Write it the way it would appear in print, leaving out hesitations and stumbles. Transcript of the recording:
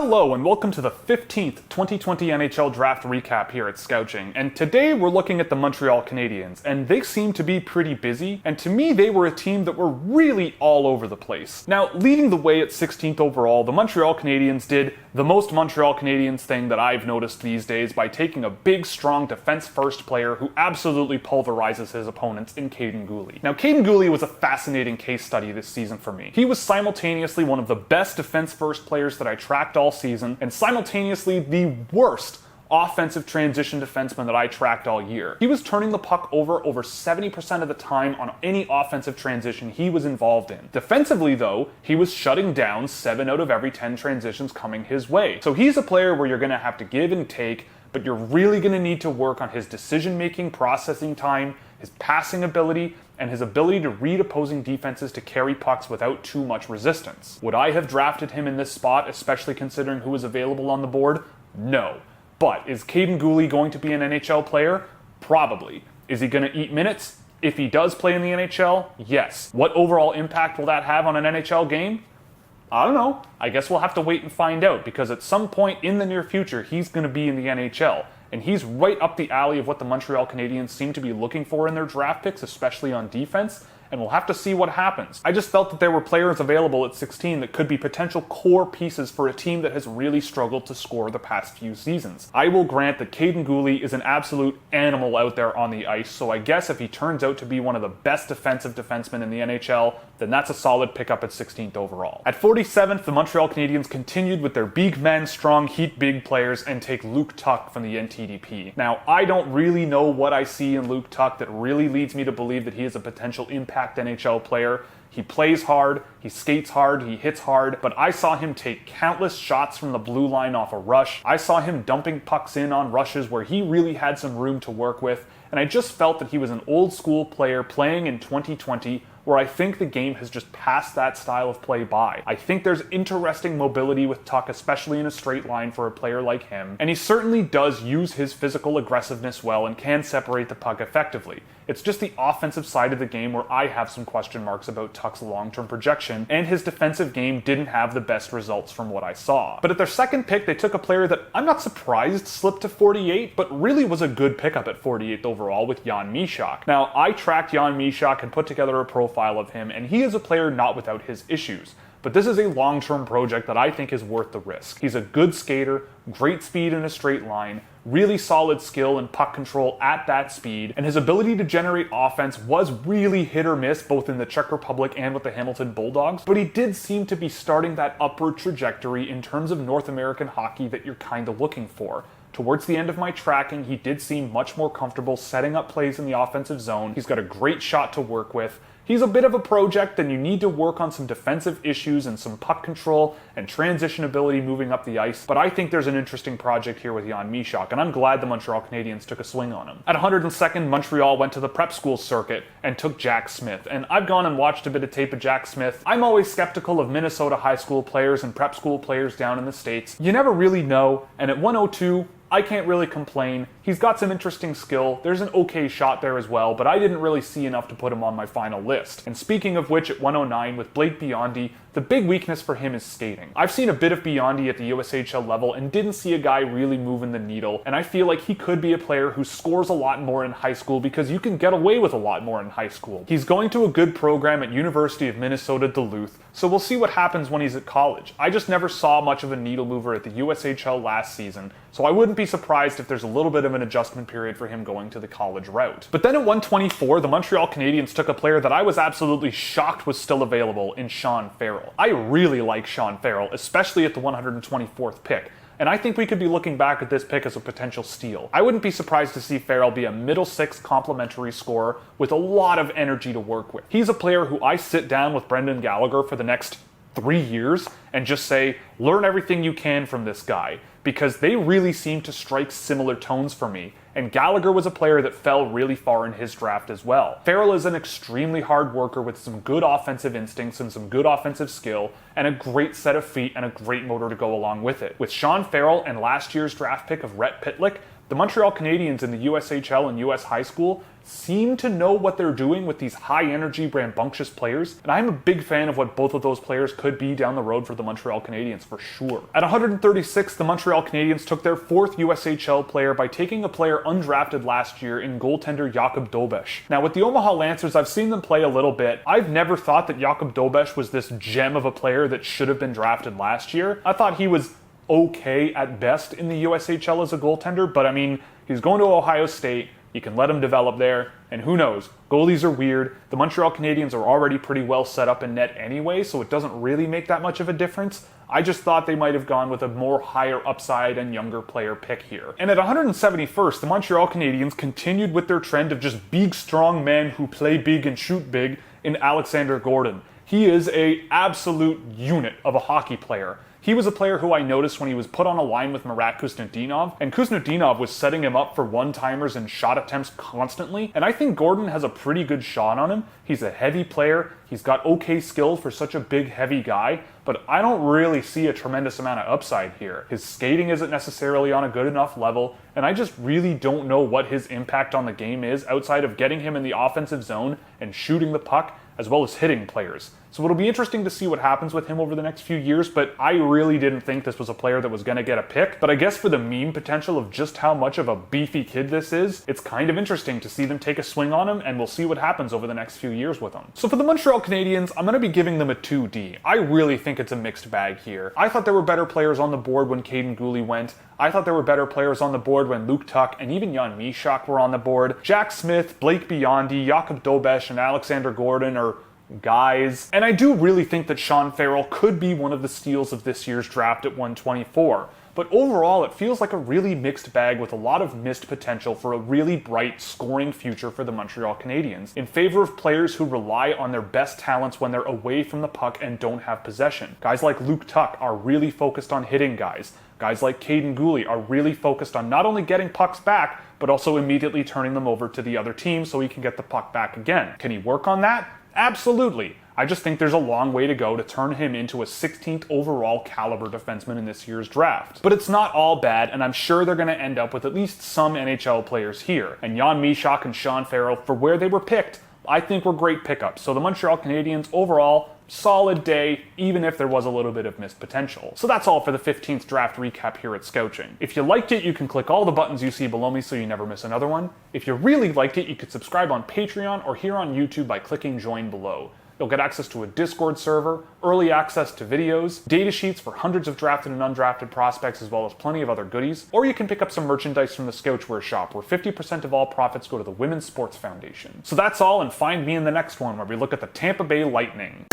Hello and welcome to the 15th 2020 NHL Draft recap here at Scouching, and today we're looking at the Montreal Canadiens, and they seem to be pretty busy, and to me they were a team that were really all over the place. Now, leading the way at 16th overall, the Montreal Canadiens did the most Montreal Canadiens thing that I've noticed these days by taking a big, strong defense-first player who absolutely pulverizes his opponents in Kaiden Guhle. Now, Kaiden Guhle was a fascinating case study this season for me. He was simultaneously one of the best defense-first players that I tracked all season, and simultaneously the worst offensive transition defenseman that I tracked all year. He was turning the puck over 70% of the time on any offensive transition he was involved in. Defensively though, he was shutting down 7 out of every 10 transitions coming his way. So he's a player where you're going to have to give and take, but you're really going to need to work on his decision-making, processing time, his passing ability, and his ability to read opposing defenses to carry pucks without too much resistance. Would I have drafted him in this spot, especially considering who was available on the board? No. But is Kaiden Guhle going to be an NHL player? Probably. Is he going to eat minutes? If he does play in the NHL, yes. What overall impact will that have on an NHL game? I don't know. I guess we'll have to wait and find out, because at some point in the near future, he's going to be in the NHL. And he's right up the alley of what the Montreal Canadiens seem to be looking for in their draft picks, especially on defense. And we'll have to see what happens. I just felt that there were players available at 16 that could be potential core pieces for a team that has really struggled to score the past few seasons. I will grant that Kaiden Guhle is an absolute animal out there on the ice, so I guess if he turns out to be one of the best defensive defensemen in the NHL, then that's a solid pickup at 16th overall. At 47th, the Montreal Canadiens continued with their big man strong heat big players and take Luke Tuch from the NTDP. Now, I don't really know what I see in Luke Tuch that really leads me to believe that he is a potential impact NHL player. He plays hard, he skates hard, he hits hard, but I saw him take countless shots from the blue line off a rush. I saw him dumping pucks in on rushes where he really had some room to work with, and I just felt that he was an old school player playing in 2020 where I think the game has just passed that style of play by. I think there's interesting mobility with Tuch, especially in a straight line for a player like him, and he certainly does use his physical aggressiveness well and can separate the puck effectively. It's just the offensive side of the game where I have some question marks about Tuch's long-term projection, and his defensive game didn't have the best results from what I saw. But at their second pick, they took a player that I'm not surprised slipped to 48, but really was a good pickup at 48th overall with Yohan Mishok. Now, I tracked Yohan Mishok and put together a profile of him, and he is a player not without his issues. But this is a long-term project that I think is worth the risk. He's a good skater, great speed in a straight line, really solid skill and puck control at that speed, and his ability to generate offense was really hit or miss both in the Czech Republic and with the Hamilton Bulldogs, but he did seem to be starting that upward trajectory in terms of North American hockey that you're kind of looking for. Towards the end of my tracking, he did seem much more comfortable setting up plays in the offensive zone. He's got a great shot to work with. He's a bit of a project, and you need to work on some defensive issues and some puck control and transition ability moving up the ice, but I think there's an interesting project here with Yohan Mishok, and I'm glad the Montreal Canadiens took a swing on him. At 102nd, Montreal went to the prep school circuit and took Jack Smith, and I've gone and watched a bit of tape of Jack Smith. I'm always skeptical of Minnesota high school players and prep school players down in the States. You never really know, and at 102, I can't really complain. He's got some interesting skill. There's an okay shot there as well, but I didn't really see enough to put him on my final list. And speaking of which, at 109 with Blake Biondi, the big weakness for him is skating. I've seen a bit of Biondi at the USHL level and didn't see a guy really moving the needle, and I feel like he could be a player who scores a lot more in high school because you can get away with a lot more in high school. He's going to a good program at University of Minnesota Duluth, so we'll see what happens when he's at college. I just never saw much of a needle mover at the USHL last season, so I wouldn't be surprised if there's a little bit of an adjustment period for him going to the college route. But then at 124, the Montreal Canadiens took a player that I was absolutely shocked was still available in Sean Farrell. I really like Sean Farrell, especially at the 124th pick, and I think we could be looking back at this pick as a potential steal. I wouldn't be surprised to see Farrell be a middle six complementary scorer with a lot of energy to work with. He's a player who I sit down with Brendan Gallagher for the next 3 years and just say, learn everything you can from this guy, because they really seem to strike similar tones for me, and Gallagher was a player that fell really far in his draft as well. Farrell is an extremely hard worker with some good offensive instincts and some good offensive skill, and a great set of feet and a great motor to go along with it. With Sean Farrell and last year's draft pick of Rhett Pitlick, The Montreal Canadiens in the USHL and US high school seem to know what they're doing with these high-energy, rambunctious players, and I'm a big fan of what both of those players could be down the road for the Montreal Canadiens, for sure. At 136, the Montreal Canadiens took their 4th USHL player by taking a player undrafted last year in goaltender Jakob Dobesh. Now, with the Omaha Lancers, I've seen them play a little bit. I've never thought that Jakob Dobesh was this gem of a player that should have been drafted last year. I thought he was okay at best in the USHL as a goaltender, but I mean, he's going to Ohio State. You can let him develop there, and who knows? Goalies are weird. The Montreal Canadiens are already pretty well set up in net anyway, so it doesn't really make that much of a difference. I just thought they might have gone with a more higher upside and younger player pick here. And at 171st, the Montreal Canadiens continued with their trend of just big, strong men who play big and shoot big in Alexander Gordon. He is an absolute unit of a hockey player. He was a player who I noticed when he was put on a line with Marat Kuznetsov, and Kuznetsov was setting him up for one-timers and shot attempts constantly, and I think Gordon has a pretty good shot on him. He's a heavy player, he's got okay skills for such a big, heavy guy, but I don't really see a tremendous amount of upside here. His skating isn't necessarily on a good enough level, and I just really don't know what his impact on the game is outside of getting him in the offensive zone and shooting the puck, as well as hitting players. So it'll be interesting to see what happens with him over the next few years, but I really didn't think this was a player that was going to get a pick. But I guess for the meme potential of just how much of a beefy kid this is, it's kind of interesting to see them take a swing on him, and we'll see what happens over the next few years with him. So for the Montreal Canadiens, I'm going to be giving them a 2D. I really think it's a mixed bag here. I thought there were better players on the board when Kaiden Guhle went. I thought there were better players on the board when Luke Tuch and even Yohan Mishok were on the board. Jack Smith, Blake Biondi, Jakob Dobesh, and Alexander Gordon are guys. And I do really think that Sean Farrell could be one of the steals of this year's draft at 124. But overall, it feels like a really mixed bag with a lot of missed potential for a really bright scoring future for the Montreal Canadiens, in favor of players who rely on their best talents when they're away from the puck and don't have possession. Guys like Luke Tuch are really focused on hitting guys. Guys like Kaiden Guhle are really focused on not only getting pucks back, but also immediately turning them over to the other team so he can get the puck back again. Can he work on that? Absolutely. I just think there's a long way to go to turn him into a 16th overall caliber defenseman in this year's draft. But it's not all bad, and I'm sure they're going to end up with at least some NHL players here. And Yohan Mishok and Sean Farrell, for where they were picked, I think were great pickups. So the Montreal Canadiens, overall, solid day, even if there was a little bit of missed potential. So that's all for the 15th draft recap here at Scouching. If you liked it, you can click all the buttons you see below me so you never miss another one. If you really liked it, you could subscribe on Patreon or here on YouTube by clicking join below. You'll get access to a Discord server, early access to videos, data sheets for hundreds of drafted and undrafted prospects, as well as plenty of other goodies, or you can pick up some merchandise from the Scouchwear shop, where 50% of all profits go to the Women's Sports Foundation. So that's all, and find me in the next one, where we look at the Tampa Bay Lightning.